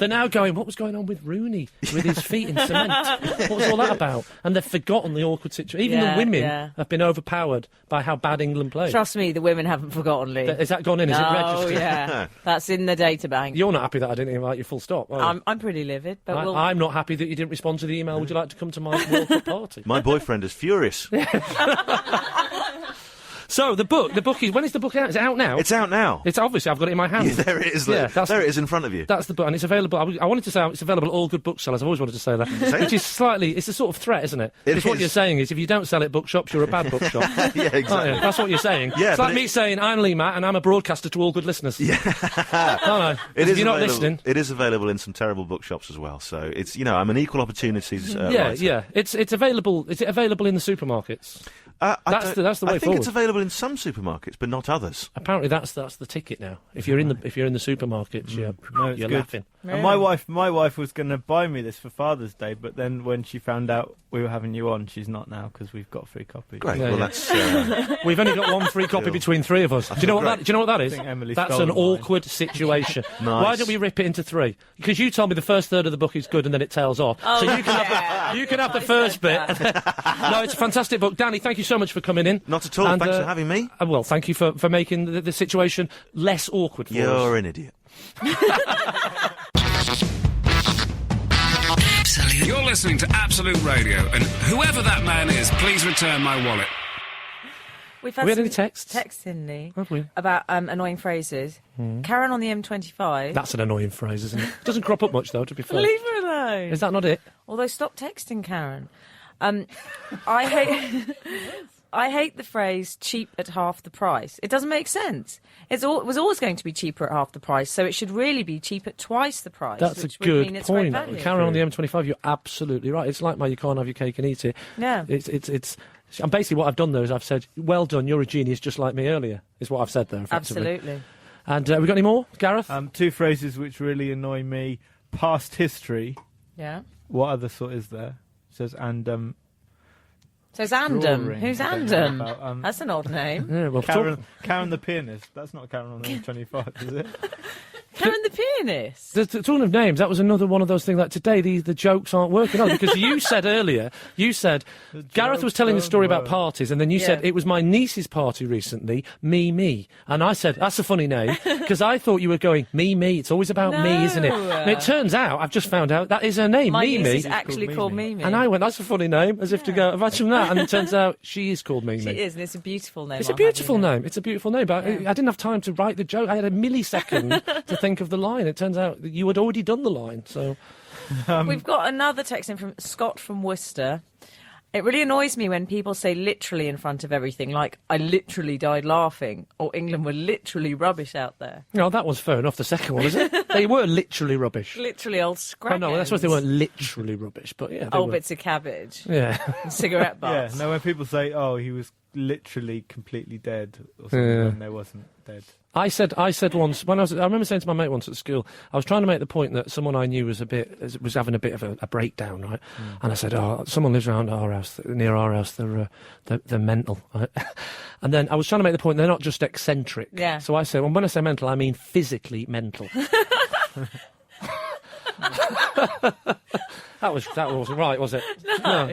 They're now going, what was going on with Rooney with his feet in cement? What was all that about? And they've forgotten the awkward situation. Even the women have been overpowered by how bad England played. Trust me, the women haven't forgotten, Lee. Is that gone in? Is it registered? Oh, yeah. That's in the databank. You're not happy that I didn't invite you, full stop, are you? I'm pretty livid, but I'm not happy that you didn't respond to the email. Would you like to come to my World Cup party? My boyfriend is furious. So the book is, when is the book out? Is it out now? It's out now. It's obviously, I've got it in my hand. Yeah, there it is. There it is in front of you. That's the book, and it's available. I wanted to say it's available at all good booksellers. I've always wanted to say that, which is it's a sort of threat, isn't it? Because what you're saying is, if you don't sell it bookshops, you're a bad bookshop. Yeah, exactly. That's what you're saying. Yeah, it's like me saying I'm Lee Mack and I'm a broadcaster to all good listeners. Yeah. No. If you're not listening, it is available in some terrible bookshops as well. So it's I'm an equal opportunities. Writer. Yeah. It's available. Is it available in the supermarkets? That's the way forward. I think it's available in some supermarkets, but not others. Apparently, that's the ticket now. If you're in the supermarkets, you're laughing. Really? And my wife was going to buy me this for Father's Day, but then when she found out we were having you on, she's not now because we've got free copies. Great. Yeah, well, that's we've only got one free copy between three of us. Do you know what that is? That's an awkward situation. Nice. Why don't we rip it into three? Because you told me the first third of the book is good and then it tails off. Oh, so you can have the first bit. No, it's a fantastic book. Danny, thank you so much for coming in. Not at all. And, thanks for having me. Well, thank you for making the situation less awkward for us. You're an idiot. Absolute. You're listening to Absolute Radio, and whoever that man is, please return my wallet. We've had any texts? Texts in, Lee, Have we? about annoying phrases. Karen on the M25. That's an annoying phrase, isn't it? It doesn't crop up much, though, to be fair. Leave her alone. Is that not it? Although, stop texting Karen. I hate the phrase cheap at half the price. It doesn't make sense. It was always going to be cheaper at half the price, so it should really be cheap at twice the price. That's a good point. Karen on the M25, you're absolutely right. It's like my you can't have your cake and eat it. Yeah. And basically what I've done there is I've said, well done, you're a genius just like me earlier, is what I've said there, effectively. Absolutely. And we got any more, Gareth? Two phrases which really annoy me. Past history. Yeah. What other sort is there? It says, So it's Andam. Drawing. Who's Andam? That's an odd name. Yeah, well, Karen the pianist. That's not Karen on the M25, is it? Karen the pianist. Talking of names, that was another one of those things like today the jokes aren't working out because you said earlier, Gareth was telling a story about parties and then you said it was my niece's party recently, me. And I said, that's a funny name because I thought you were going, me, it's always about me, isn't it? And it turns out, I've just found out, that is her name, my Mimi. My niece is actually called Mimi. And I went, that's a funny name, as if to go, imagine that. And it turns out she is called Mimi. She is, and it's a beautiful name. It's a beautiful name. It's a beautiful name, but I didn't have time to write the joke. I had a millisecond to think of the line. It turns out that you had already done the line, so... We've got another text in from Scott from Worcester. It really annoys me when people say literally in front of everything, like, I literally died laughing, or England were literally rubbish out there. No, that one's fair enough, the second one, isn't it? They were literally rubbish. Literally old scrap. Oh, no, I suppose they weren't literally rubbish, but yeah. Old bits of cabbage. Yeah. And cigarette butts. Yeah, no, when people say, oh, he was literally completely dead, or something when there wasn't dead. I said once when I remember saying to my mate once at school, I was trying to make the point that someone I knew was having a bit of a breakdown, right? And I said, someone lives around our house, near our house. They're mental, right? And then I was trying to make the point they're not just eccentric. Yeah. So I said, well, when I say mental, I mean physically mental. That wasn't right, was it? No.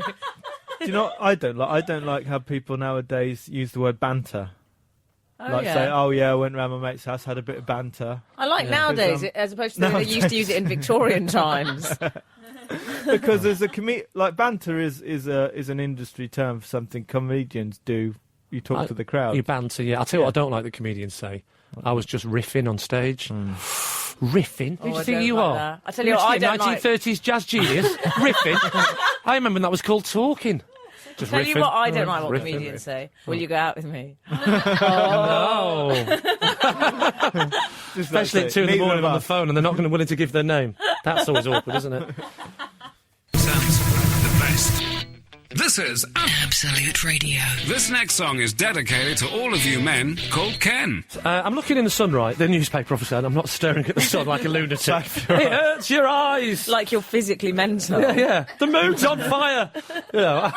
Do you know what I don't like? I don't like how people nowadays use the word banter. Say, oh yeah, I went round my mate's house, had a bit of banter. I like nowadays, as opposed to they used to use it in Victorian times. Because there's banter is an industry term for something comedians do. You talk to the crowd. You banter, yeah. I'll tell you what I don't like the comedians say. I was just riffing on stage. Riffing? Who do you think you are? I tell you what, I don't 1930s jazz genius. Riffing? I remember when that was called talking. Just tell riffing. you what, I don't like what Riffing. comedians say. Will you go out with me? No. Especially at 2 in the morning on the phone and they're not going to willing to give their name. That's always awkward, isn't it? Sounds the best. This is Absolute Radio. This next song is dedicated to all of you men called Ken. I'm looking in the sun, right? The newspaper officer, and I'm not staring at the sun like a lunatic. It hurts your eyes. Like you're physically mental. Yeah. The moon's on fire. You know,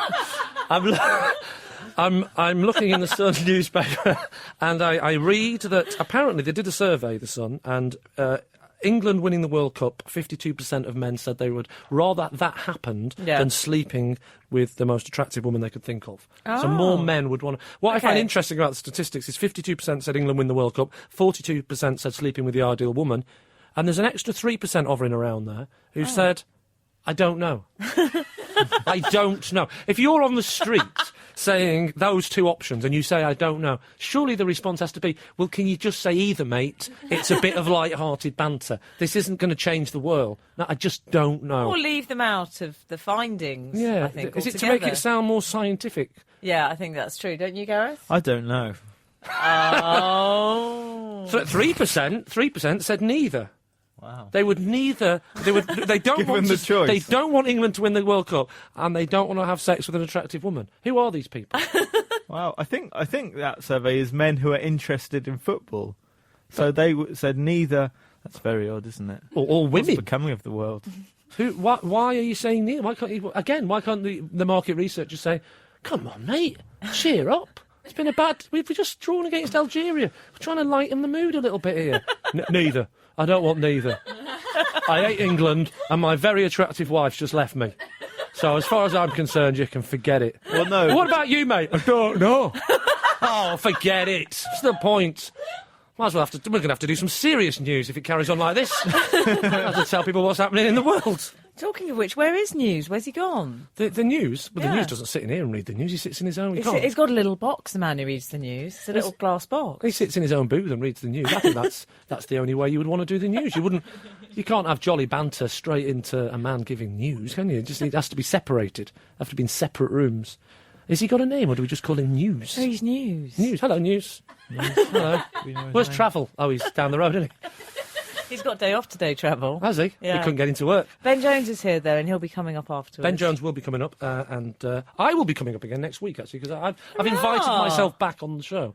I'm looking in the Sun newspaper, and I read that apparently they did a survey, the Sun, and England winning the World Cup, 52% of men said they would rather that happened than sleeping with the most attractive woman they could think of. So more men would want to... What I find interesting about the statistics is 52% said England win the World Cup, 42% said sleeping with the ideal woman, and there's an extra 3% hovering around there who said, I don't know. I don't know. If you're on the street saying those two options and you say, I don't know, surely the response has to be, well, can you just say either, mate? It's a bit of light-hearted banter. This isn't going to change the world. No, I just don't know. Or leave them out of the findings, Yeah. I think, Is it to altogether. make it sound more scientific? Yeah, I think that's true. Don't you, Gareth? I don't know. Oh. So 3% said neither. Wow. They would neither. They don't Give want them the choice. They don't want England to win the World Cup, and they don't want to have sex with an attractive woman. Who are these people? Wow, I think that survey is men who are interested in football. So they said neither. That's very odd, isn't it? Or What's women. becoming of the world? Why are you saying neither? Why can't you, again? Why can't the market researchers say, "Come on, mate, cheer up"? It's been we've just drawn against Algeria. We're trying to lighten the mood a little bit here. Neither. I don't want neither. I hate England, and my very attractive wife's just left me. So as far as I'm concerned, you can forget it. Well, no. What about you, mate? I don't know. Oh, forget it. What's the point? Might as well we're going to have to do some serious news if it carries on like this. I have to tell people what's happening in the world. Talking of which, where is News? Where's he gone? The news? Well, Yeah. the news doesn't sit in here and read the news. He sits in his own... He's got a little box, the man who reads the news. It's a little glass box. He sits in his own booth and reads the news. I think that's the only way you would want to do the news. You can't have jolly banter straight into a man giving news, can you? It has to be separated. Have to be in separate rooms. Has he got a name, or do we just call him News? Oh, he's News. News. Hello, News. Hello. Where's Travel? Oh, he's down the road, isn't he? He's got day off today, Travel. Has he? Yeah. He couldn't get into work. Ben Jones is here, though, and he'll be coming up afterwards. Ben Jones will be coming up, and I will be coming up again next week, actually, because I've invited myself back on the show.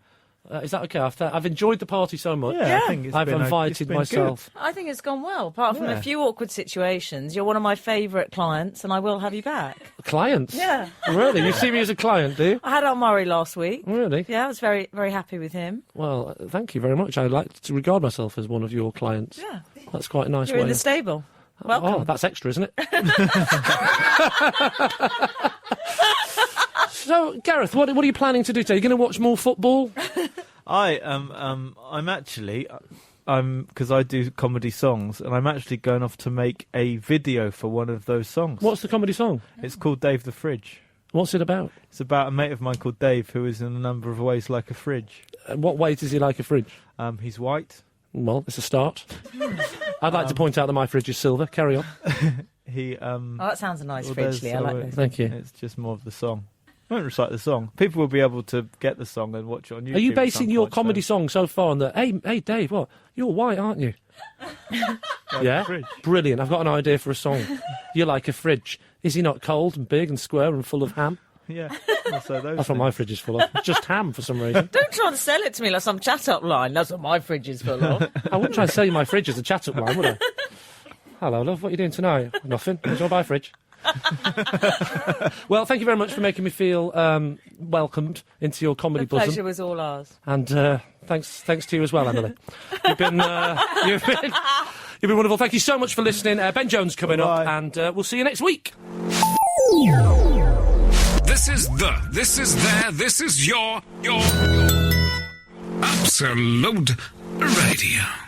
Is that okay? I've enjoyed the party so much. Yeah, I think I've invited myself. I think it's gone well. Apart from a few awkward situations, you're one of my favourite clients, and I will have you back. Clients? Yeah. Really? You see me as a client, do you? I had Al Murray last week. Really? Yeah, I was very, very happy with him. Well, thank you very much. I'd like to regard myself as one of your clients. Yeah. That's quite a nice You're way. in the stable. Welcome. Oh, that's extra, isn't it? So, Gareth, what are you planning to do today? Are you going to watch more football? I'm actually, because I do comedy songs, and I'm actually going off to make a video for one of those songs. What's the comedy song? It's called Dave the Fridge. What's it about? It's about a mate of mine called Dave, who is in a number of ways like a fridge. What way does he like a fridge? He's white. Well, it's a start. I'd like to point out that my fridge is silver. Carry on. Oh, that sounds a nice Well, fridge, Lee. I like those. Thank you. It's just more of the song. I won't recite the song. People will be able to get the song and watch it on YouTube. Are you at basing some your point, comedy so- song so far on the, hey, Dave, what? You're white, aren't you? Like Yeah? a fridge. Brilliant. I've got an idea for a song. You're like a fridge. Is he not cold and big and square and full of ham? Yeah. Also those That's what my fridge is full of. Just ham for some reason. Don't try and sell it to me like some chat-up line. That's what my fridge is full of. I wouldn't try and sell you my fridge as a chat-up line, would I? Hello, love. What are you doing tonight? Nothing. Do you want to buy a fridge? Well, thank you very much for making me feel welcomed into your comedy The bosom. pleasure was all ours. And thanks to you as well, Emily. You've been wonderful. Thank you so much for listening. Ben Jones coming up, and we'll see you next week. This is your Absolute Radio.